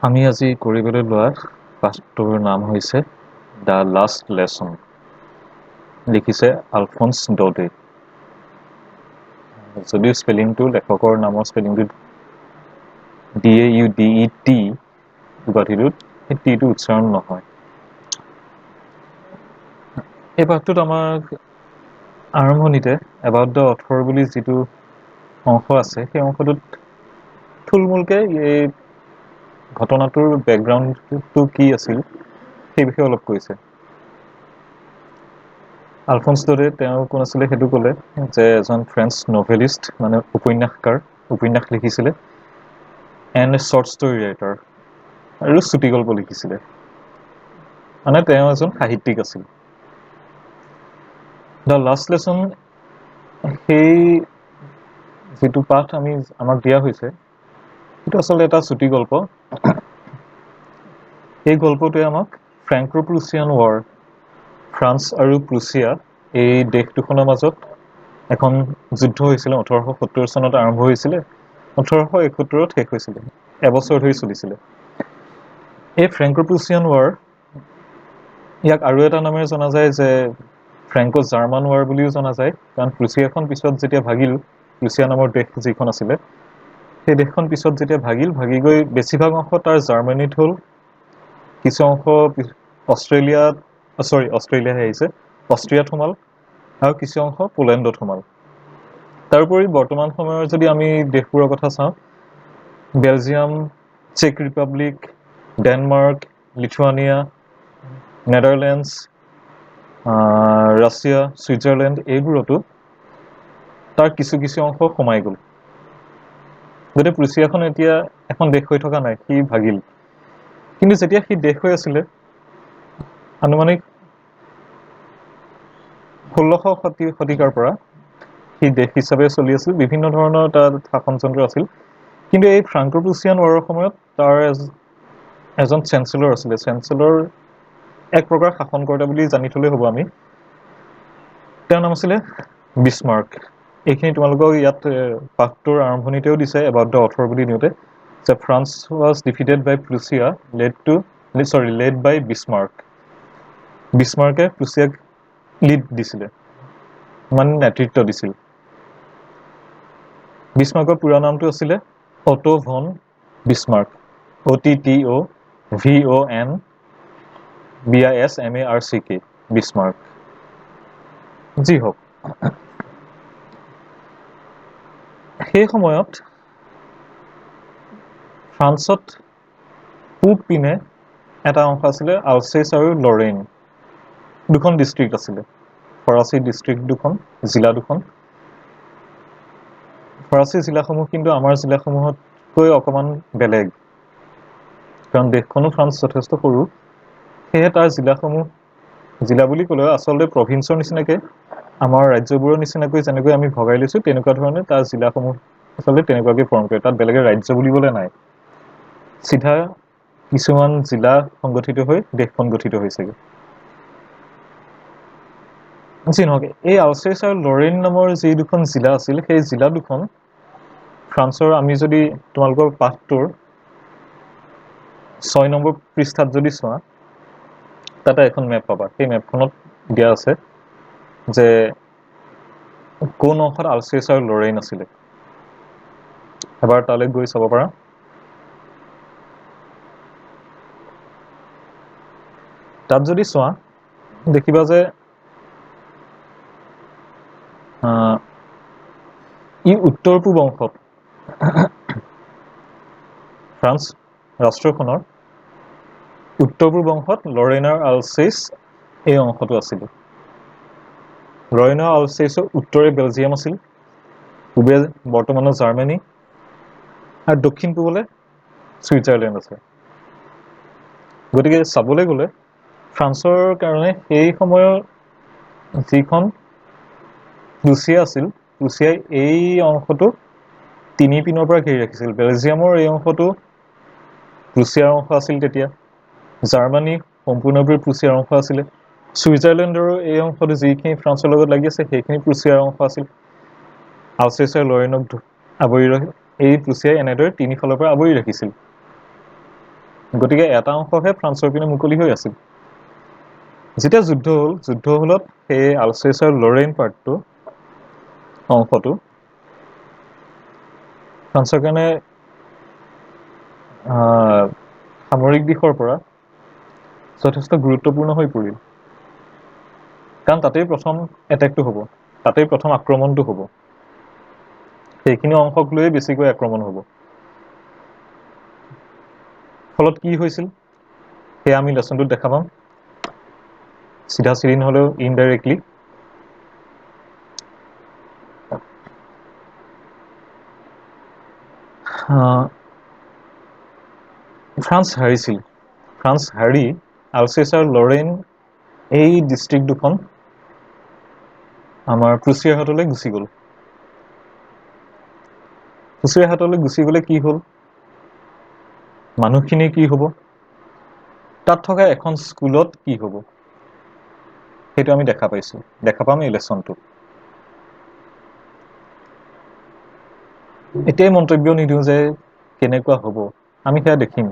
আমি আজি কৰিবলৈ লোৱা পাঠটোৰ নাম হৈছে দ্য লাষ্ট লেচন। লিখিছে আলফন্স ডডে। যদিও স্পেলিংটো লেখকৰ নামৰ স্পেলিংটো DAUDET উপাধিটোত সেই টিটো উচ্চাৰণ নহয়। এই পাঠটোত আমাক আৰম্ভণিতে এবাউট দ্য অথৰ বুলি যিটো অংশ আছে সেই অংশটোত থুলমূলকৈ এই ঘটনাটোৰ বেকগ্ৰাউণ্ডটো কি আছিল সেই বিষয়ে অলপ কৈছে। আলফন্স ডডে তেওঁ কোন আছিলে সেইটো ক'লে যে এজন ফ্ৰেঞ্চ নভেলিষ্ট মানে উপন্যাস লিখিছিলে এণ্ড শ্বৰ্ট ষ্টৰী ৰাইটাৰ আৰু চুটিগল্প লিখিছিলে, মানে তেওঁ এজন সাহিত্যিক আছিল। দ্য লাষ্ট লেচন সেই যিটো পাঠ আমাক দিয়া হৈছে সেইটো আচলতে এটা চুটি গল্প। এই গল্পটোৱে আমাক ফ্ৰেংকো প্ৰুছিয়ান ৱাৰ, ফ্ৰান্স আৰু প্ৰুছিয়া এই দেশ দুখনৰ মাজত এখন যুদ্ধ হৈছিলে 1870 চনত আৰম্ভ হৈছিলে, 1871 শেষ হৈছিলে, এবছৰ ধৰি চলিছিলে। এই ফ্ৰেংকো প্ৰুছিয়ান ৱাৰ ইয়াক আৰু এটা নামেৰে জনা যায় যে ফ্ৰেংকো জাৰ্মান ৱাৰ বুলিও জনা যায়, কাৰণ প্ৰুছিয়াখন পিছত যেতিয়া ভাগিল, প্ৰুছিয়া নামৰ দেশ যিখন আছিলে সেই দেশখন পিছত যেতিয়া ভাগি গৈ বেছিভাগ অংশ তাৰ জাৰ্মানীত হ'ল, কিছু অংশ অষ্ট্ৰিয়াত সোমাল আৰু কিছু অংশ পোলেণ্ডত সোমাল। তাৰোপৰি বৰ্তমান সময়ৰ যদি আমি দেশবোৰৰ কথা চাওঁ, বেলজিয়াম, চেক Republic, Denmark, Lithuania, Netherlands, Russia, Switzerland এইবোৰতো তাৰ কিছু অংশ সোমাই গ'ল। গতিকে প্ৰুছিয়াখন এতিয়া এখন দেশ হৈ থকা নাই, সি ভাগিল। কিন্তু যেতিয়া সি দেশ হৈ আছিলে আনুমানিক 1600 শতিকাৰ পৰা সি দেশ হিচাপে চলি আছিল, বিভিন্ন ধৰণৰ তাত শাসনযন্ত্ৰ আছিল। কিন্তু এই ফ্ৰাংকো প্ৰুছিয়ান ৱাৰৰ সময়ত তাৰ এজন চেঞ্চেলৰ আছিলে। চেঞ্চেলৰ এক প্ৰকাৰ শাসনকৰ্তা বুলি জানি থলেই হ'ব আমি। তেওঁৰ নাম আছিলে বিছমাৰ্ক। এইখিনি তোমালোকক ইয়াত পাঠটোৰ আৰম্ভণিতেও দিছে এবাউট দ্য অথৰ বুলি দিওঁতে, যে France was defeated by Prussia led by Bismarck. বিছমাৰ্কে প্ৰুছিয়াক লিড দিছিলে, মানে নেতৃত্ব দিছিল। বিছমাৰ্কৰ পুৰা নামটো আছিলে অটো ভন বিছমাৰ্ক, OTTOVONBISMARCK, বিছমাৰ্ক। যি হওক, সেই সময়ত ফ্ৰান্সত পূব পিনে এটা অংশ আছিলে আলছেছ আৰু লৰেইন, দুখন ডিষ্ট্ৰিক্ট আছিলে, ফৰাচী ডিষ্ট্ৰিক্ট দুখন, জিলা দুখন। ফৰাচী জিলাসমূহ কিন্তু আমাৰ জিলাসমূহতকৈ অকণমান বেলেগ, কাৰণ দেশখনো ফ্ৰান্স যথেষ্ট সৰু। সেয়েহে তাৰ জিলা বুলি ক'লেও আচলতে প্ৰভিন্সৰ নিচিনাকৈ, আমাৰ ৰাজ্যবোৰৰ নিচিনাকৈ যেনেকৈ আমি ভগাই লৈছোঁ তেনেকুৱা ধৰণে তাৰ জিলাসমূহ আচলতে তেনেকুৱাকৈ ফৰ্ম কৰে। তাত বেলেগে ৰাজ্য বুলিবলৈ নাই, চিধা কিছুমান জিলা সংগঠিত হৈ দেশখন গঠিত হৈছেগৈ। যি নহওক, এই আলছেছ আৰু লৰেইন নামৰ যি দুখন জিলা আছিল, সেই জিলা দুখন ফ্ৰান্সৰ, আমি যদি তোমালোকৰ পাঠটোৰ 6 নম্বৰ পৃষ্ঠাত যদি চোৱা, তাতে এখন মেপ পাবা। সেই মেপখনত দিয়া আছে যে কোন অংশত আলছেছ আৰু লৰেইন আছিলে। এবাৰ তালৈ গৈ চাব পাৰা। তাত যদি চোৱা দেখিবা যে ই উত্তৰ পূব অংশত, ফ্ৰান্স ৰাষ্ট্ৰখনৰ উত্তৰ পূব অংশত লৰেইন আৰু আলছেছ এই অংশটো আছিলে। লৰেইন আৰু আলছেছৰ উত্তৰে বেলজিয়াম আছিল, পূবে বৰ্তমানৰ জাৰ্মানী, আৰু দক্ষিণ পূবলৈ ছুইজাৰলেণ্ড আছে। গতিকে চাবলৈ গ'লে ফ্ৰান্সৰ কাৰণে সেই সময়ৰ যিখন প্ৰুছিয়া আছিল, প্ৰুছিয়াই এই অংশটো 3 পিনৰ পৰা ঘেৰি ৰাখিছিল। বেলজিয়ামৰ এই অংশটো প্ৰুছিয়াৰ অংশ আছিল তেতিয়া, জাৰ্মানী সম্পূৰ্ণৰূপে প্ৰুছিয়াৰ অংশ আছিলে, ছুইজাৰলেণ্ডৰো এই অংশটো যিখিনি ফ্ৰান্সৰ লগত লাগি আছে সেইখিনি প্ৰুছিয়াৰ অংশ আছিল। আলছেছ আৰু লৰেইনক আৱৰি এই প্ৰুছিয়াই এনেদৰে 3 ফালৰ পৰা আৱৰি ৰাখিছিল। গতিকে এটা অংশহে ফ্ৰান্সৰ পিনে মুকলি হৈ আছিল। যেতিয়া যুদ্ধ হলত সেই আলছেছৰ লৰেইন পাৰ্টটো অংশটো ফ্ৰান্সৰ কাৰণে সামৰিক দিশৰ পৰা যথেষ্ট গুৰুত্বপূৰ্ণ হৈ পৰিল। কাৰণ তাতেই প্ৰথম এটেকটো হ'ব, তাতেই প্ৰথম আক্ৰমণটো হ'ব। সেইখিনি অংশক লৈয়ে বেছিকৈ আক্ৰমণ হ'ব। ফলত কি হৈছিল সেয়া আমি লেচনটোত দেখা পাম, চিধা চিধি নহ'লেও ইনডাইৰেক্টলি। ফ্ৰান্স হাৰিছিল। ফ্ৰান্স হাৰি আলছেছ আৰু লৰেইন এই ডিষ্ট্ৰিক্ট দুখন আমাৰ প্ৰুছিয়াৰ হাতলৈ গুচি গ'ল। প্ৰুছিয়াৰ হাতলৈ গুচি গ'লে কি হ'ল, মানুহখিনি কি হ'ব, তাত থকা এখন স্কুলত কি হ'ব, সেইটো আমি দেখা পাম এই লেচনটোত। এতিয়াই মন্তব্য নিদিওঁ যে কেনেকুৱা হ'ব, আমি সেয়া দেখিম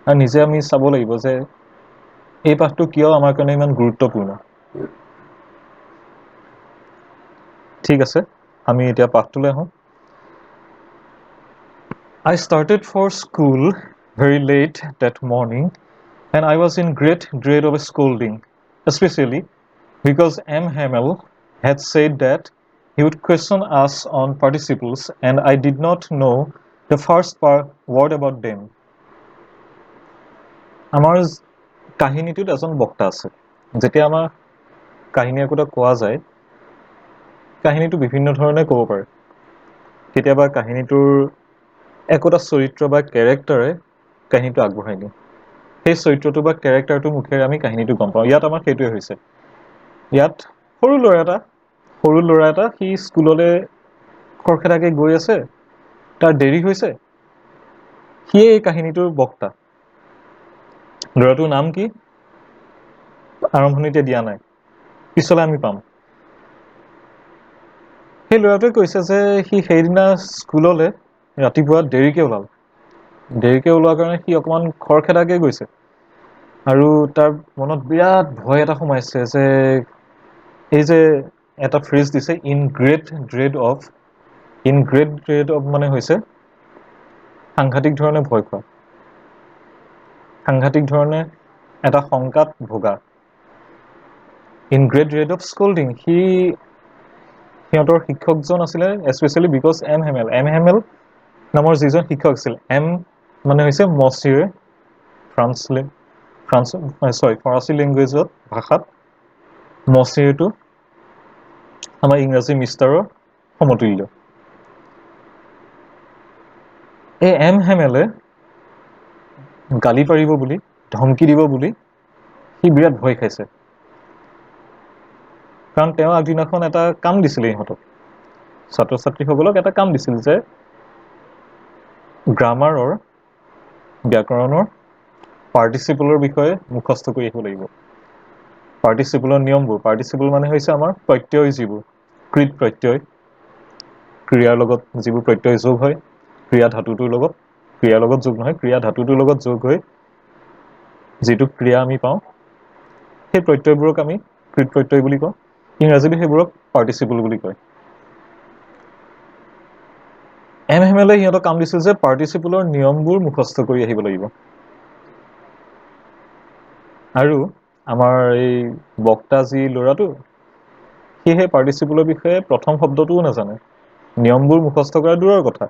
আৰু নিজে আমি চাব লাগিব যে এই পাঠটো কিয় আমাৰ কাৰণে ইমান গুৰুত্বপূৰ্ণ। ঠিক আছে, আমি এতিয়া পাঠটোলৈ আহোঁ। I started for school very late that morning, and I was in great dread of a scolding, especially because M. Hamel had said that he would question us on participles, and I did not know the first word about them. আমাৰ কাহিনীটোত এজন বক্তা আছে। যেতিয়া আমাৰ কাহিনী একোটা কোৱা যায়, কাহিনীটো বিভিন্ন ধৰণে ক'ব পাৰে। কেতিয়াবা কাহিনীটোৰ একোটা চৰিত্ৰ বা কেৰেক্টাৰে কাহিনীটো আগবঢ়াই দিওঁ, সেই চৰিত্ৰটো বা কেৰেক্টাৰটোৰ মুখেৰে আমি কাহিনীটো গম পাওঁ। ইয়াত আমাৰ সেইটোৱে হৈছে। ইয়াত সৰু ল'ৰা এটা সি স্কুললৈ খৰখেদাকৈ গৈ আছে, তাৰ দেৰি হৈছে, সিয়ে এই কাহিনীটোৰ বক্তা। ল'ৰাটোৰ নাম কি আৰম্ভণিতে দিয়া নাই, পিছলৈ আমি পাম। সেই ল'ৰাটোৱে কৈছে যে সি সেইদিনা স্কুললৈ ৰাতিপুৱা দেৰিকৈ ওলোৱাৰ কাৰণে সি অকণমান খৰখেদাকৈ গৈছে আৰু তাৰ মনত বিৰাট ভয় এটা সোমাইছে যে এই যে এটা ফ্ৰেজ দিছে, ইন গ্ৰেট ড্ৰেড অফ মানে হৈছে সাংঘাতিক ধৰণে ভয় খোৱা, সাংঘাতিক ধৰণে এটা শংকাত ভোগা। In great dread of scolding, সিহঁতৰ শিক্ষকজন আছিলে এস্পেচিয়েলি বিকজ এম হেমেল নামৰ যিজন শিক্ষক আছিল। এম মানে হৈছে মচিৰ, ফৰাচী লেংগুৱেজত ভাষাত মচিৰটো আমাৰ ইংৰাজী মিষ্টাৰৰ সমতুল্য। এই এম হেমেলে গালি পাৰিব বুলি, ধমকি দিব বুলি সি বিৰাট ভয় খাইছে। কাৰণ তেওঁ আগদিনাখন এটা কাম দিছিলে ইহঁতক, ছাত্ৰ ছাত্ৰীসকলক এটা কাম দিছিল যে গ্ৰামাৰৰ, ব্যাকৰণৰ পাৰ্টিচিপলৰ বিষয়ে মুখস্থ কৰি আহিব লাগিব। পাৰ্টিচিপলৰ নিয়মবোৰ, পাৰ্টিচিপল মানে হৈছে আমাৰ প্ৰত্যয়, যিবোৰ কৃত প্ৰত্যয়, ক্ৰিয়াৰ লগত যিবোৰ প্ৰত্যয় যোগ হয়, ক্ৰিয়া ধাতুটোৰ লগত, ক্ৰিয়াৰ লগত যোগ নহয়, ক্ৰিয়া ধাতুটোৰ লগত যোগ হৈ যিটো ক্ৰিয়া আমি পাওঁ, সেই প্ৰত্যয়বোৰক আমি কৃত প্ৰত্যয় বুলি কওঁ। ইংৰাজীত সেইবোৰক পাৰ্টিচিপল বুলি কয়। এম হেমেলে সিহঁতক কাম দিছিল যে পাৰ্টিচিপলৰ নিয়মবোৰ মুখস্থ কৰি আহিব লাগিব। আৰু আমাৰ এই বক্তা যি ল'ৰাটো, সি সেই পাৰ্টিচিপলৰ বিষয়ে প্ৰথম শব্দটোও নাজানে, নিয়মবোৰ মুখস্থ কৰা দূৰৰ কথা,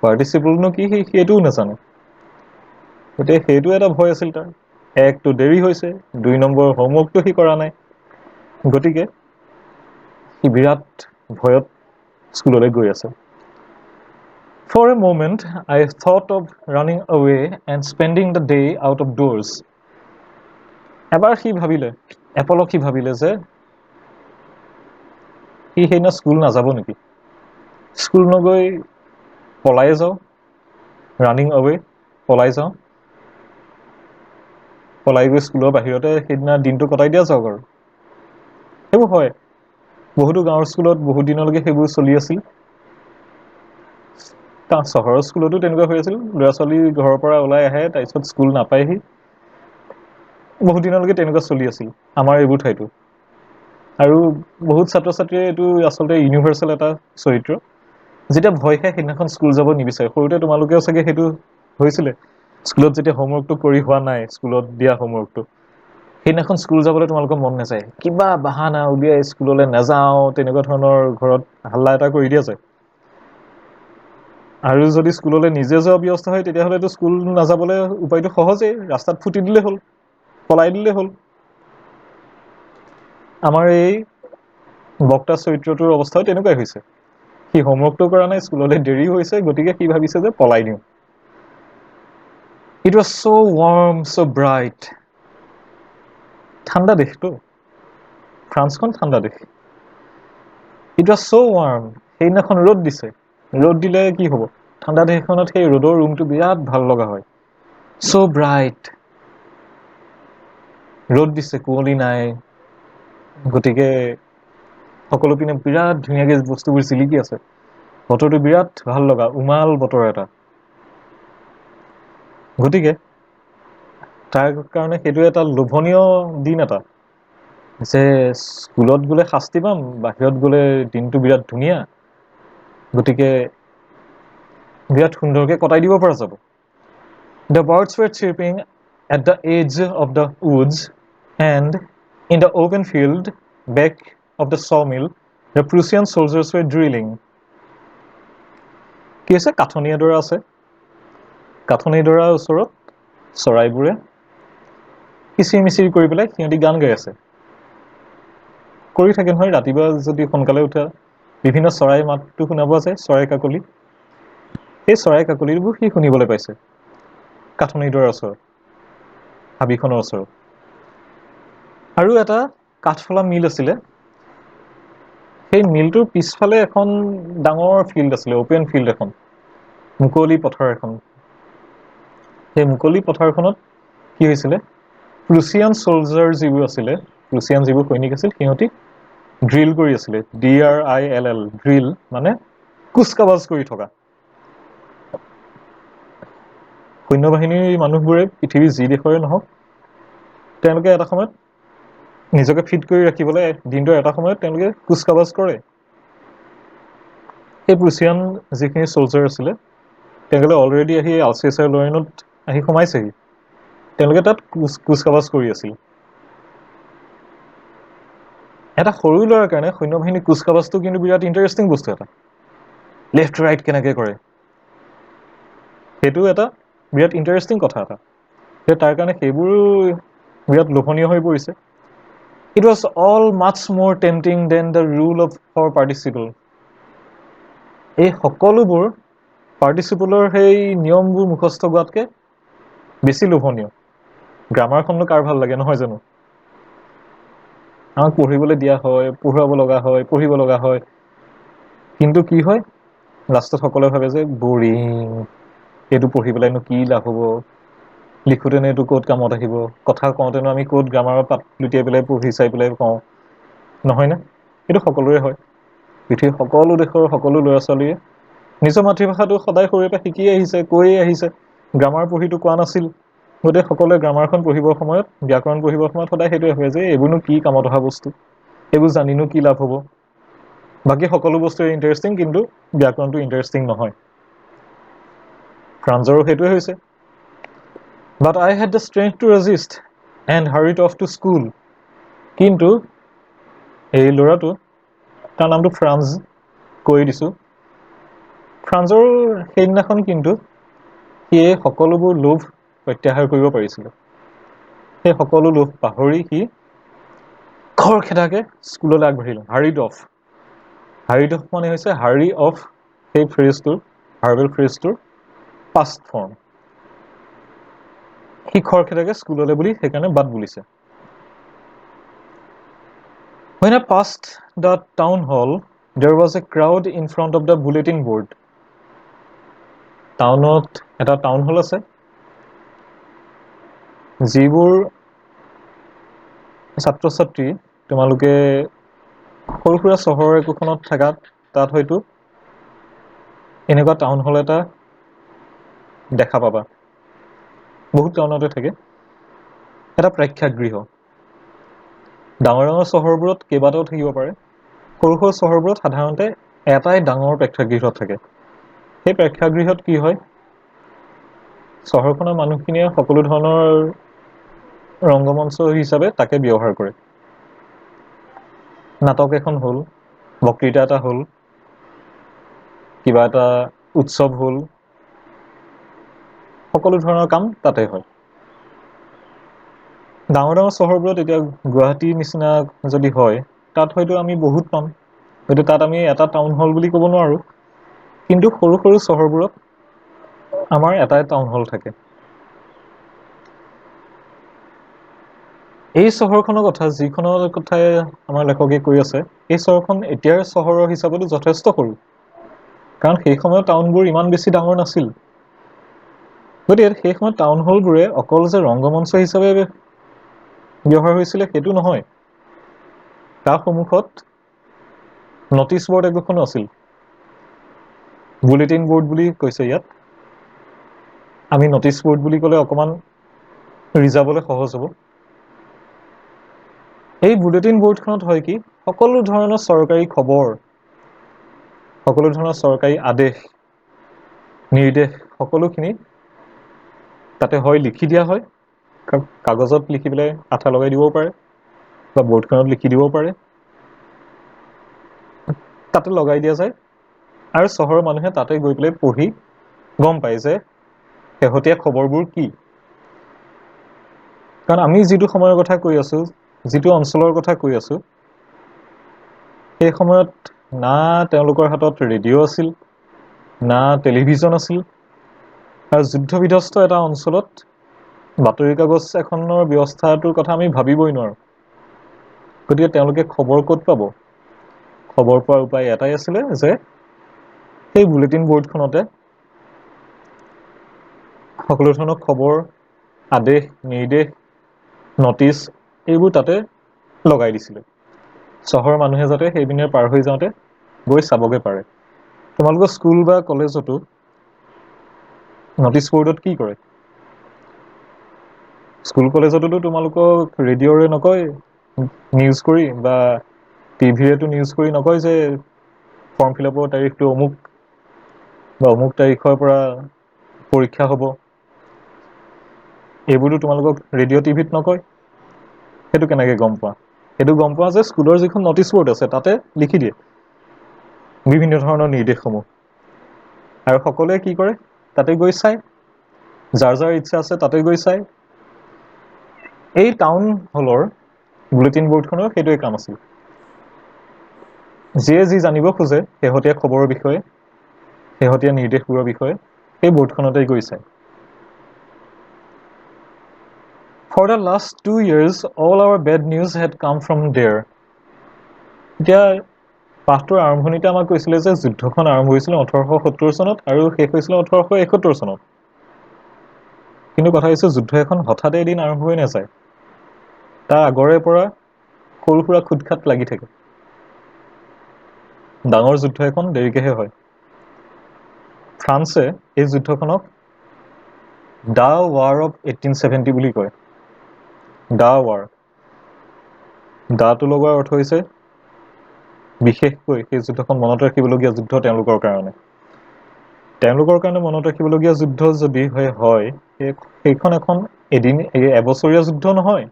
পাৰ্টিচিপলনো কি সেইটোও নাজানে। গতিকে সেইটো এটা ভয় আছিল তাৰ। একটো দেৰি হৈছে, 2 নম্বৰ হোমৱৰ্কটো সি কৰা নাই, গতিকে সি বিৰাট ভয়ত স্কুললৈ গৈ আছে। For a moment, I thought of running away and spending the day out of doors. এবাৰ এপলক সি ভাবিলে যে সি সেইদিনা স্কুল নাযাব নেকি, স্কুল নগৈ পলাই যাওঁ, ৰানিং আৱে, পলাই গৈ স্কুলৰ বাহিৰতে সেইদিনা দিনটো কটাই দিয়া যাওক আৰু। সেইবোৰ হয়, বহুতো গাঁৱৰ স্কুলত বহুত দিনলৈকে সেইবোৰ চলি আছিল। কাৰণ চহৰৰ স্কুলতো তেনেকুৱা হৈ আছিল, ল'ৰা ছোৱালী ঘৰৰ পৰা ওলাই আহে তাৰপিছত স্কুল নাপায়হি, বহুত দিনলৈকে তেনেকুৱা চলি আছিল আমাৰ এইবোৰ ঠাইতো। আৰু বহুত ছাত্ৰ ছাত্ৰীয়ে এইটো আচলতে ইউনিভাৰ্চেল এটা চৰিত্ৰ, যেতিয়া ভয় খাই সেইদিনাখন স্কুল যাব নিবিচাৰে। সৰুতে তোমালোকেও চাগে সেইটো হৈছিলে, স্কুলত যেতিয়া হোমৱৰ্কটো কৰি হোৱা নাই, স্কুলত দিয়া হোমৱৰ্কটো, সেইদিনাখন স্কুল যাবলৈ তোমালোকৰ মন নাযায়, কিবা বাহানা উলিয়াই স্কুললৈ নাযাওঁ তেনেকুৱা ধৰণৰ ঘৰত হাল্লা এটা কৰি দিয়া যায়। আৰু যদি স্কুললৈ নিজে যোৱা ব্যৱস্থা হয় তেতিয়াহ'লেতো স্কুল নাযাবলৈ উপায়টো সহজেই, ৰাস্তাত ফুটি দিলেই হ'ল, পলাই দিলেই হ'ল। আমাৰ এই বক্তা চৰিত্ৰটোৰ অৱস্থাও তেনেকুৱাই হৈছে। সি হোমৱৰ্কটো কৰা নাই, স্কুললৈ দেৰি হৈছে, গতিকে সি ভাবিছে যে পলাই দিওঁ। It was so' warm, so' bright. ঠাণ্ডা দেশটো, ফ্ৰান্সখন ঠাণ্ডা দেশ। ইট ৱাজ ছ' ৱাৰ্ম, সেইদিনাখন ৰ'দ দিছে। ৰ'দ দিলে কি হ'ব, ঠাণ্ডা দেশখনত সেই ৰ'দৰ ৰুমটো বিৰাট ভাল লগা হয়। ছ' ব্ৰাইট, ৰ'দ দিছে, কুঁৱলী নাই, গতিকে সকলো পিনে বিৰাট ধুনীয়াকৈ বস্তুবোৰ জিলিকি আছে, বতৰটো বিৰাট ভাল লগা, উমাল বতৰ এটা। গতিকে তাৰ কাৰণে সেইটো এটা লোভনীয় দিন এটা, যে স্কুলত গ'লে শাস্তি পাম, বাহিৰত গ'লে দিনটো বিৰাট ধুনীয়া, গতিকে বিৰাট সুন্দৰকৈ কটাই দিব পৰা যাব। The birds were chirping at the edge of the woods, and in the open field back of the sawmill, the Prussian soldiers were drilling. কি আছে, কাঠনি এডৰা আছে, কাঠনি এডৰাৰ ওচৰত চৰাইবোৰে কিচিৰ মিচিৰ কৰি পেলাই সিহঁতি গান গাই আছে। কৰি থাকে নহয়, ৰাতিপুৱা যদি সোনকালে উঠা বিভিন্ন চৰাই মাতটো শুনা পোৱা যায়, চৰাই কাকলি। সেই চৰাই কাকলিবোৰ সি শুনিবলৈ পাইছে কাঠনিডৰাৰ ওচৰত, হাবিখনৰ ওচৰত। আৰু এটা কাঠফলা মিল আছিলে, সেই মিলটোৰ পিছফালে এখন ডাঙৰ ফিল্ড আছিলে, অপেন ফিল্ড এখন, মুকলি পথাৰ এখন। সেই মুকলি পথাৰখনত কি হৈছিলে, প্ৰুছিয়ান চলজাৰ যিবোৰ আছিলে, প্ৰুছিয়ান যিবোৰ সৈনিক আছিল, সিহঁতি ড্ৰিল কৰি আছিলে। DRILL, ড্ৰিল মানে কুচকাৱাজ কৰি থকা। সৈন্যবাহিনীৰ মানুহবোৰে পৃথিৱীৰ যি দেশৰে নহওক, তেওঁলোকে এটা সময়ত নিজকে ফিট কৰি ৰাখিবলৈ দিনটোৰ এটা সময়ত তেওঁলোকে কুচকাৱাজ কৰে। সেই প্ৰুছিয়ান যিখিনি চলজাৰ আছিলে, তেওঁলোকে অলৰেডি আহি আলছেছাৰ লৰেনত আহি সোমাইছেহি, তেওঁলোকে তাত কুচকাৱাজ কৰি আছিল। এটা সৰু ল'ৰাৰ কাৰণে সৈন্যবাহিনীৰ কুচকাৱাজটো কিন্তু বিৰাট ইণ্টাৰেষ্টিং বস্তু এটা। লেফ্ট ৰাইট কেনেকৈ কৰে, সেইটো এটা বিৰাট ইণ্টাৰেষ্টিং কথা এটা। তাৰ কাৰণে সেইবোৰো বিৰাট লোভনীয় হৈ পৰিছে। It was all much more tempting than the rule of for participle. এই সকলোবোৰ পাৰ্টিচিপলৰ সেই নিয়মবোৰ মুখস্থ গোৱাতকৈ বেছি লোভনীয়। গ্ৰামাৰখননো কাৰ ভাল লাগে, নহয় জানো? আমাক পঢ়িবলৈ দিয়া হয়, পঢ়ুৱাব লগা হয়, পঢ়িব লগা হয়, কিন্তু কি হয়, লাষ্টত সকলোৱে ভাবে যে বৰিং, এইটো পঢ়ি পেলাইনো কি লাভ হ'ব, লিখোঁতেনো এইটো ক'ত কামত আহিব, কথা কওঁতেনো আমি ক'ত গ্ৰামাৰৰ পাত লুটিয়াই পেলাই পঢ়ি চাই পেলাই কওঁ, নহয়নে? সেইটো সকলোৰে হয়। পৃথিৱীৰ সকলো দেশৰ সকলো ল'ৰা ছোৱালীয়ে নিজৰ মাতৃভাষাটো সদায় সৰুৰে পৰা শিকিয়ে আহিছে, কৈয়ে আহিছে, গ্ৰামাৰ পঢ়িতো কোৱা নাছিল। গতিকে সকলোৱে গ্ৰামাৰখন পঢ়িবৰ সময়ত, ব্যাকৰণ পঢ়িবৰ সময়ত সদায় সেইটোৱে ভাবে যে এইবোৰনো কি কামত অহা বস্তু, এইবোৰ জানিনো কি লাভ হ'ব। বাকী সকলো বস্তুৱে ইণ্টাৰেষ্টিং, কিন্তু ব্যাকৰণটো ইণ্টাৰেষ্টিং নহয়। ফ্ৰান্সৰো সেইটোৱে হৈছে। But I had the strength to resist and hurried off to school. কিন্তু এই ল'ৰাটো, তাৰ নামটো ফ্ৰান্স, কৈ দিছোঁ, ফ্ৰান্সৰ সেইদিনাখন কিন্তু সিয়ে সকলোবোৰ লোভ প্ৰত্যাহাৰ কৰিব পাৰিছিলে। সেই সকলো লোভ পাহৰি সি খৰখেদাকে স্কুললৈ আগবাঢ়িলে। হাৰিড অফ, হাৰিড অফ মানে হৈছে হাৰি অফ, সেই ফ্ৰেজটোৰ, ভাৰ্বেল ফ্ৰেজটোৰ পাষ্ট ফৰ্ম। সি খৰখেদাকে স্কুললৈ বুলি সেইকাৰণে বাট বুলিছে। When I passed the town hall, there was a crowd in front of the bulletin board. টাউনত এটা টাউন হল আছে, যিবোৰ ছাত্ৰ ছাত্ৰী তোমালোকে সৰু সুৰা চহৰৰ একোখনত থাকাত, তাত হয়তো এনেকুৱা টাউন হল এটা দেখা পাবা, বহুত টাউনতে থাকে, এটা প্ৰেক্ষাগৃহ। ডাঙৰ ডাঙৰ চহৰবোৰত কেইবাটাও থাকিব পাৰে, সৰু সৰু চহৰবোৰত সাধাৰণতে এটাই ডাঙৰ প্ৰেক্ষাগৃহ থাকে। সেই প্ৰেক্ষাগৃহত কি হয়, চহৰখনৰ মানুহখিনিয়ে সকলো ধৰণৰ ৰংগমঞ্চ হিচাপে তাকে ব্যৱহাৰ কৰে। নাটক এখন হ'ল, বক্তৃতা এটা হ'ল, কিবা এটা উৎসৱ হ'ল, সকলো ধৰণৰ কাম তাতে হয়। ডাঙৰ ডাঙৰ চহৰবোৰত এতিয়া গুৱাহাটীৰ নিচিনা যদি হয়, তাত হয়তো আমি বহুত পাম, হয়তো তাত আমি এটা টাউন হল বুলি ক'ব নোৱাৰোঁ, কিন্তু সৰু সৰু চহৰবোৰত আমাৰ এটাই টাউন হল থাকে। এই চহৰখনৰ কথা, যিখনৰ কথাই আমাৰ লেখকে কৈ আছে, এই চহৰখন এতিয়াৰ চহৰৰ হিচাপতো যথেষ্ট সৰু, কাৰণ সেই সময়ত টাউনবোৰ ইমান বেছি ডাঙৰ নাছিল। গতিকে সেই সময়ত টাউন হলবোৰে অকল যে ৰংগমঞ্চ হিচাপে ব্যৱহাৰ হৈছিলে সেইটো নহয়, তাৰ সন্মুখত নটিচ বৰ্ড একোখনো আছিল। বুলেটিন বৰ্ড বুলি কৈছে ইয়াত, আমি নটিচ বৰ্ড বুলি ক'লে অকণমান ৰিজাবলৈ সহজ হ'ব। এই বুলেটিন বৰ্ডখনত হয় কি, সকলো ধৰণৰ চৰকাৰী খবৰ, সকলো ধৰণৰ চৰকাৰী আদেশ নিৰ্দেশ সকলোখিনি তাতে হয় লিখি দিয়া হয়, কাগজত লিখি পেলাই আঠা লগাই দিবও পাৰে বা বৰ্ডখনত লিখি দিবও পাৰে, তাতে লগাই দিয়া যায়, আৰু চহৰৰ মানুহে তাতে গৈ পেলাই পঢ়ি গম পায় যে শেহতীয়া খবৰবোৰ কি। কাৰণ আমি যিটো সময়ৰ কথা কৈ আছোঁ, যিটো অঞ্চলৰ কথা কৈ আছোঁ, সেই সময়ত না তেওঁলোকৰ হাতত ৰেডিঅ' আছিল, না টেলিভিছন আছিল, আৰু যুদ্ধ বিধ্বস্ত এটা অঞ্চলত বাতৰি কাগজ এখনৰ ব্যৱস্থাটোৰ কথা আমি ভাবিবই নোৱাৰোঁ। গতিকে তেওঁলোকে খবৰ ক'ত পাব? খবৰ পোৱাৰ উপায় এটাই আছিলে যে সেই বুলেটিন বৰ্ডখনতে সকলো ধৰণৰ খবৰ, আদেশ, নিৰ্দেশ, নটিচ এইবোৰ তাতে লগাই দিছিলে, চহৰৰ মানুহে যাতে সেইপিনে পাৰ হৈ যাওঁতে গৈ চাবগে পাৰে। তোমালোকৰ স্কুল বা কলেজতো নটিচ বৰ্ডত কি কৰে? স্কুল কলেজতো তোমালোকক ৰেডিঅ'ৰে নকয় নিউজ কৰি, বা টিভিৰেতো নিউজ কৰি নকয় যে ফৰ্ম ফিল আপৰ তাৰিখটো অমুক বা অমুক তাৰিখৰ পৰা পৰীক্ষা হ'ব, এইবোৰতো তোমালোকক ৰেডিঅ' টিভিত নকয়। সেইটো কেনেকৈ গম পোৱা? সেইটো গম পোৱা যে স্কুলৰ যিখন নটিচ বৰ্ড আছে তাতে লিখি দিয়ে বিভিন্ন ধৰণৰ নিৰ্দেশসমূহ, আৰু সকলোৱে কি কৰে, তাতে গৈ চায়, যাৰ যাৰ ইচ্ছা আছে তাতে গৈ চায়। এই টাউন হলৰ বুলেটিন বৰ্ডখনৰ সেইটোৱে কাম আছিল। যিয়ে যি জানিব খোজে শেহতীয়া খবৰৰ বিষয়ে, শেহতীয়া নিৰ্দেশবোৰৰ বিষয়ে, সেই বৰ্ডখনতে গৈ চায়। For the last 2 years, all our bad news had come from there. এতিয়া পাঠটোৰ আৰম্ভণিতে আমাক কৈছিলে যে যুদ্ধখন আৰম্ভ হৈছিল 1870 চনত আৰু শেষ হৈছিল 1871 চনত। কিন্তু কথা হৈছে যুদ্ধ এখন হঠাতে এদিন আৰম্ভ হৈ নাযায়, তাৰ আগৰে পৰা সৰু সুৰা খুটখাট লাগি থাকে। ডাঙৰ যুদ্ধ এখন দেৰিকেহে হয়। ফ্ৰান্সে এই যুদ্ধখনক দ্য ৱাৰ অফ 1870 বুলি কয়। দ্য ৱাৰ, দাটো লগোৱাৰ অৰ্থ হৈছে বিশেষকৈ সেই যুদ্ধখন মনত ৰাখিবলগীয়া যুদ্ধ তেওঁলোকৰ কাৰণে। তেওঁলোকৰ কাৰণে মনত ৰাখিবলগীয়া যুদ্ধ যদি হয়, সেইখন এখন এবছৰীয়া যুদ্ধ নহয়,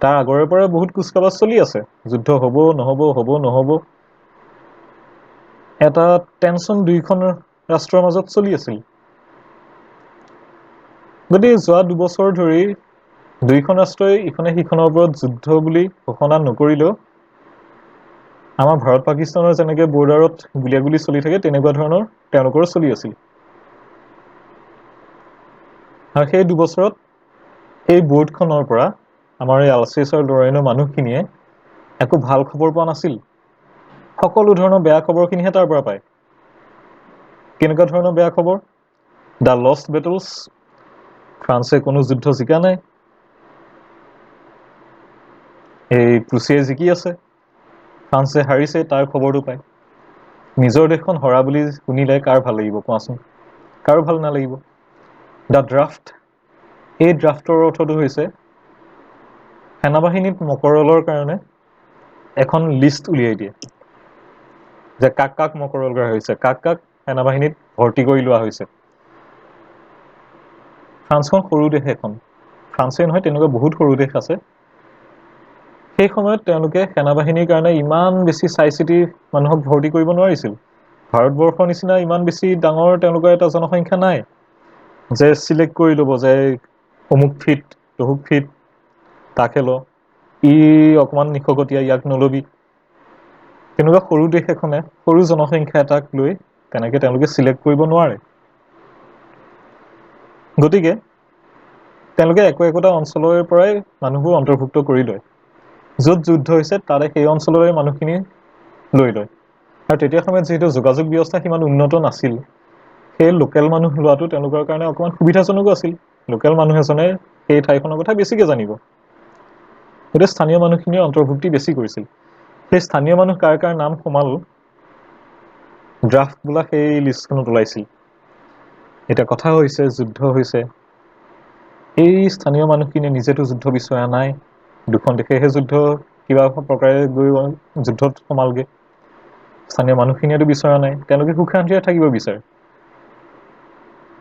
তাৰ আগৰে পৰা বহুত কুচকাৱাজ চলি আছে, যুদ্ধ হ'ব নহ'ব, হ'ব নহ'ব, এটা টেনচন দুইখন ৰাষ্ট্ৰৰ মাজত চলি আছিল। গতিকে যোৱা 2 বছৰ ধৰি দুইখন ৰাষ্ট্ৰই ইখনে সিখনৰ ওপৰত যুদ্ধ বুলি ঘোষণা নকৰিলেও আমাৰ ভাৰত পাকিস্তানৰ যেনেকৈ বৰ্ডাৰত গুলীয়াগুলী চলি থাকে তেনেকুৱা ধৰণৰ তেওঁলোকৰো চলি আছিল। আৰু সেই 2 বছৰত এই বৰ্ডখনৰ পৰা আমাৰ এই আলচেছ আৰু লৰেইনৰ মানুহখিনিয়ে একো ভাল খবৰ পোৱা নাছিল। সকলো ধৰণৰ বেয়া খবৰখিনিহে তাৰ পৰা পায়। কেনেকুৱা ধৰণৰ বেয়া খবৰ? দ্য লষ্ট বেটলছ, ফ্ৰান্সে কোনো যুদ্ধ জিকা নাই, এই প্ৰুচিয়াই জিকি আছে, ফ্ৰান্সে হাৰিছে, তাৰ খবৰটো পায়। নিজৰ দেশখন হৰা বুলি শুনিলে কাৰ ভাল লাগিব কোৱাচোন? কাৰো ভাল নালাগিব। দ্য ড্ৰাফ্ট, এই ড্ৰাফ্টৰ অৰ্থটো হৈছে সেনাবাহিনীত মকৰলৰ কাৰণে এখন লিষ্ট উলিয়াই দিয়ে যে কাক কাক মকৰল কৰা হৈছে, কাক কাক সেনাবাহিনীত ভৰ্তি কৰি লোৱা হৈছে। ফ্ৰান্সখন সৰু দেশ এখন, ফ্ৰান্সেই নহয় তেনেকুৱা বহুত সৰু দেশ আছে। সেই সময়ত তেওঁলোকে সেনাবাহিনীৰ কাৰণে ইমান বেছি চাই চিতি মানুহক ভৰ্তি কৰিব নোৱাৰিছিল। ভাৰতবৰ্ষৰ নিচিনা ইমান বেছি ডাঙৰ তেওঁলোকৰ এটা জনসংখ্যা নাই যে চিলেক্ট কৰি ল'ব যে অমুক ফিট তমুক ফিট তাকে ল, ই অকণমান নিশকতীয়া, ইয়াক নলবি। তেনেকুৱা সৰু দেশ এখনে সৰু জনসংখ্যা এটাক লৈ তেনেকৈ তেওঁলোকে চিলেক্ট কৰিব নোৱাৰে। গতিকে তেওঁলোকে একোটা অঞ্চলৰ পৰাই মানুহবোৰ অন্তৰ্ভুক্ত কৰি লয়। য'ত যুদ্ধ হৈছে তাতে সেই অঞ্চলৰে মানুহখিনি লৈ লয়। আৰু তেতিয়া সময়ত যিহেতু যোগাযোগ ব্যৱস্থা সিমান উন্নত নাছিল, সেই লোকেল মানুহ লোৱাটো তেওঁলোকৰ কাৰণে অকণমান সুবিধাজনকো আছিল। লোকেল মানুহ এজনে সেই ঠাইখনৰ কথা বেছিকৈ জানিব, গতিকে স্থানীয় মানুহখিনিৰ অন্তৰ্ভুক্তি বেছি কৰিছিল। সেই স্থানীয় মানুহ কাৰ কাৰ নাম সোমাল ড্ৰাফ্ট বোলা সেই লিষ্টখনত ওলাইছিল। এতিয়া কথা হৈছে যুদ্ধ হৈছে, এই স্থানীয় মানুহখিনিয়ে নিজেতো যুদ্ধ বিচৰা নাই, দুখন দেশেহে যুদ্ধ কিবা প্ৰকাৰে গৈ যুদ্ধত সোমালগৈ। স্থানীয় মানুহখিনিয়েতো বিচৰা নাই, তেওঁলোকে সুখে শান্তিৰে থাকিব বিচাৰে।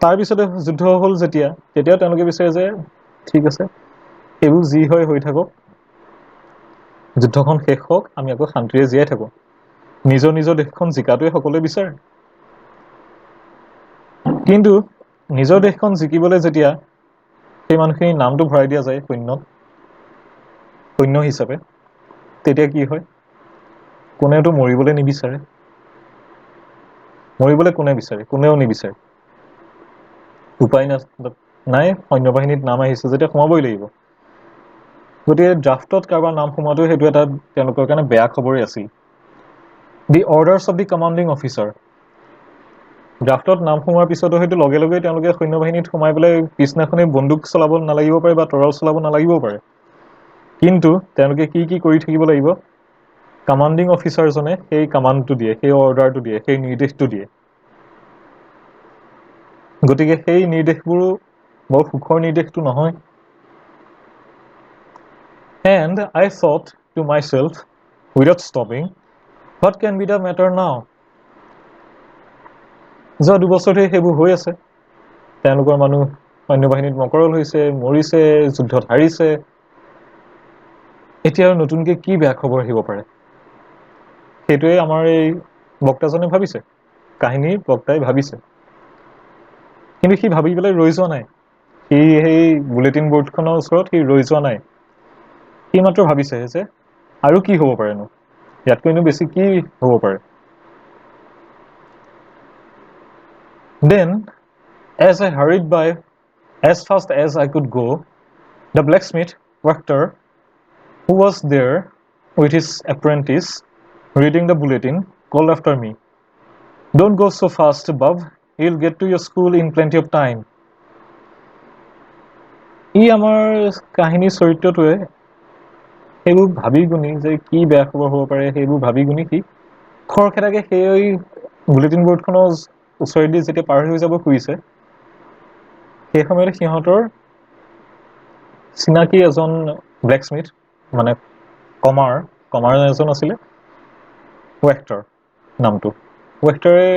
তাৰপিছতে যুদ্ধ হ'ল যেতিয়া, তেতিয়াও তেওঁলোকে বিচাৰে যে ঠিক আছে এইবোৰ যি হয় হৈ থাকক, যুদ্ধখন শেষ হওক, আমি আকৌ শান্তিৰে জীয়াই থাকোঁ। নিজৰ নিজৰ দেশখন জিকাটোৱে সকলোৱে বিচাৰে। কিন্তু নিজৰ দেশখন জিকিবলৈ যেতিয়া সেই মানুহখিনিৰ নামটো ভৰাই দিয়া যায় সৈন্য হিচাপে, তেতিয়া কি হয়? কোনেওতো মৰিবলৈ নিবিচাৰে। মৰিবলৈ কোনে বিচাৰে? কোনেও নিবিচাৰে। উপায় নাই, সৈন্যবাহিনীত নাম আহিছে যেতিয়া সোমাবই লাগিব। গতিকে ড্ৰাফ্টত কাৰোবাৰ নাম সোমোৱাটো সেইটো এটা তেওঁলোকৰ কাৰণে বেয়া খবৰেই আছিল। দি অৰ্ডাৰ্ছ অফ দি কমাণ্ডিং অফিচাৰ, ড্ৰাফ্টত নাম সোমোৱাৰ পিছতো হয়তো লগে লগেই তেওঁলোকে সৈন্যবাহিনীত সোমাই পেলাই পিছদিনাখনেই বন্দুক চলাব নালাগিব পাৰে বা তৰোৱাল চলাব নালাগিবও পাৰে। কিন্তু তেওঁলোকে কি কি কৰি থাকিব লাগিব? কমাণ্ডিং অফিচাৰজনে সেই কামাণ্ডটো দিয়ে, সেই অৰ্ডাৰটো দিয়ে, সেই নিৰ্দেশটো দিয়ে। গতিকে সেই নিৰ্দেশবোৰো বৰ সুখৰ নিৰ্দেশটো নহয়। And I thought to myself, without stopping, what can be the matter now? যোৱা 2 বছৰ ধৰি সেইবোৰ হৈ আছে। তেওঁলোকৰ মানুহ সৈন্যবাহিনীত মকৰল হৈছে, মৰিছে, যুদ্ধত হাৰিছে। এতিয়া আৰু নতুনকৈ কি বেয়া খবৰ আহিব পাৰে? সেইটোৱে আমাৰ এই বক্তাজনে ভাবিছে, কাহিনীৰ বক্তাই ভাবিছে। কিন্তু সি ভাবি পেলাই ৰৈ যোৱা নাই। সি সেই বুলেটিন বৰ্ডখনৰ ওচৰত সি ৰৈ যোৱা নাই। সি মাত্ৰ ভাবিছে যে আৰু কি হ'ব পাৰেনো, ইয়াতকৈনো বেছি কি হ'ব পাৰে? Then, as I hurried by as fast as I could go, the blacksmith, Wachter, who was there with his apprentice, reading the bulletin, called after me, "Don't go so fast, Bob. You'll get to your school in plenty of time." ই আমাৰ কাহিনীৰ চৰিত্ৰটোৱে সেইবোৰ ভাবি গুণি যে কি বেয়া খবৰ হ'ব পাৰে, সেইবোৰ ভাবি গুণি সি খৰখেদাকে সেই বুলেটিন বৰ্ডখনৰ ওচৰেদি যেতিয়া পাৰ হৈ যাব খুজিছে, সেই সময়তে সিহঁতৰ চিনাকি এজন ব্লেকস্মিথ, মানে কমাৰ এজন আছিলে, ৱেক্টৰ নামটো। ৱেক্টৰে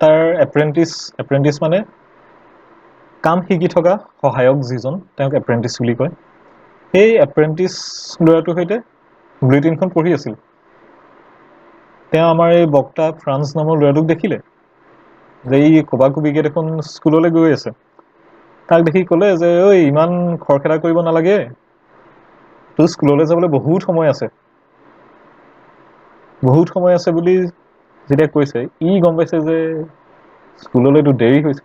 তাৰ এপ্ৰেণ্টিছ মানে কাম শিকি থকা সহায়ক যিজন, তেওঁক এপ্ৰেণ্টিছ বুলি কয়। সেই এপ্ৰেণ্টিছ ল'ৰাটোৰ সৈতে বুলেটিনখন পঢ়ি আছিল। তেওঁ আমাৰ এই বক্তা ফ্ৰান্স নামৰ ল'ৰাটোক দেখিলে যে ই কবাকবিকে দেখোন স্কুললৈ গৈ আছে। তাক দেখি ক'লে যে ঐ, ইমান খৰখেদা কৰিব নালাগে, তোৰ স্কুললৈ যাবলৈ বহুত সময় আছে। বহুত সময় আছে বুলি যেতিয়া কৈছে, ই গম পাইছে যে স্কুললৈতো দেৰি হৈছে।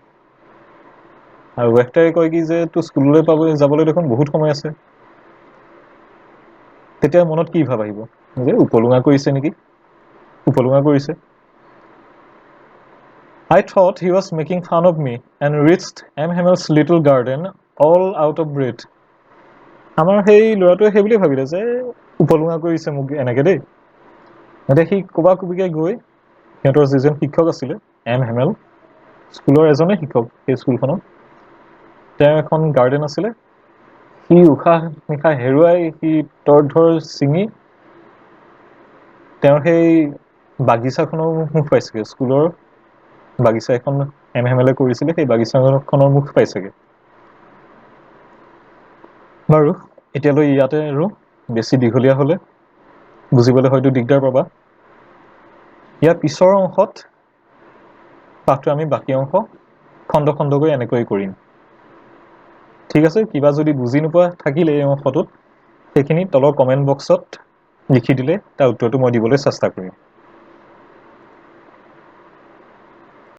আৰু ৱেক্টাৰে কয় কি যে তোৰ স্কুললৈ যাবলৈ দেখোন বহুত সময় আছে। তেতিয়া মনত কি ভাৱ আহিব যে উপলুঙা কৰিছে নেকি, উপলুঙা কৰিছে। I thought he was making fun of me and reached M. Hamel's little garden all out of breath. আমাৰ সেই ল'ৰাটোৱে সেই বুলি ভাবিলে যে উপলুঙা কৰিছে মোক এনেকৈ দেই। এতিয়া সি কবাকবিকে গৈ সিহঁতৰ যিজন শিক্ষক আছিলে এম হেমেল, স্কুলৰ এজনে শিক্ষক সেই স্কুলখনত, তেওঁৰ এখন গাৰ্ডেন আছিলে। সি উশাহ নিশাহ হেৰুৱাই সি তৰধৰ ছিঙি তেওঁৰ সেই বাগিচাখনৰ মুখ পাইছেগৈ। স্কুলৰ বাগিচা এখন এম হেমেলে কৰিছিলে, সেই বাগিচাখনৰ মুখ পাইছেগৈ। বাৰু এতিয়ালৈ ইয়াতে আৰু বেছি দীঘলীয়া হ'লে বুজিবলৈ হয়তো দিগদাৰ পাবা। ইয়াৰ পিছৰ অংশত পাঠটো আমি বাকী অংশ খণ্ড খণ্ডকৈ এনেকৈ কৰিম। ঠিক আছে, কিবা যদি বুজি নোপোৱা থাকিলে এই অংশটোত সেইখিনি তলৰ কমেণ্ট বক্সত লিখি দিলে তাৰ উত্তৰটো মই দিবলৈ চেষ্টা কৰিম।